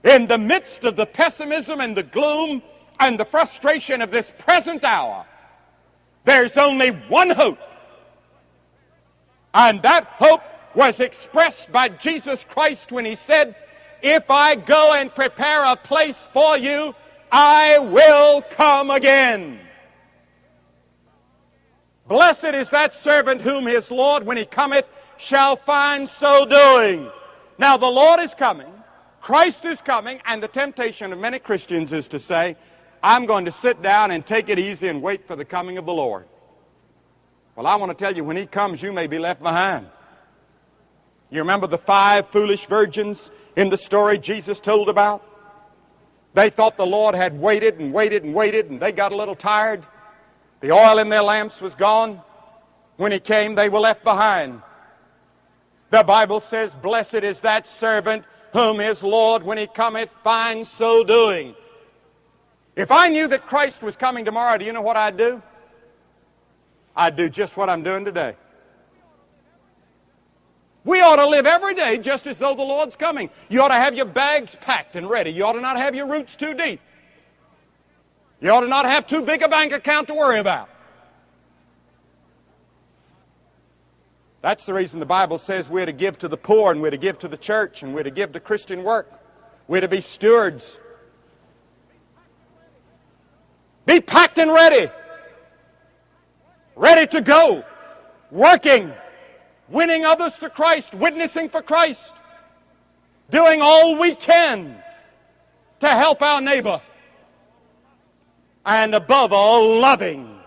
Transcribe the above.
In the midst of the pessimism and the gloom and the frustration of this present hour, there's only one hope. And that hope was expressed by Jesus Christ when He said, "If I go and prepare a place for you, I will come again." Blessed is that servant whom his Lord, when He cometh, shall find so doing. Now the Lord is coming, Christ is coming, and the temptation of many Christians is to say, "I'm going to sit down and take it easy and wait for the coming of the Lord." Well, I want to tell you, when He comes, you may be left behind. You remember the 5 foolish virgins in the story Jesus told about? They thought the Lord had waited and waited and waited, and they got a little tired. The oil in their lamps was gone. When He came, they were left behind. The Bible says, "Blessed is that servant whom his Lord, when He cometh, finds so doing." If I knew that Christ was coming tomorrow, do you know what I'd do? I'd do just what I'm doing today. We ought to live every day just as though the Lord's coming. You ought to have your bags packed and ready. You ought to not have your roots too deep. You ought to not have too big a bank account to worry about. That's the reason the Bible says we're to give to the poor, and we're to give to the church, and we're to give to Christian work. We're to be stewards. Be packed and ready. Ready to go. Working. Winning others to Christ. Witnessing for Christ. Doing all we can to help our neighbor. And above all, loving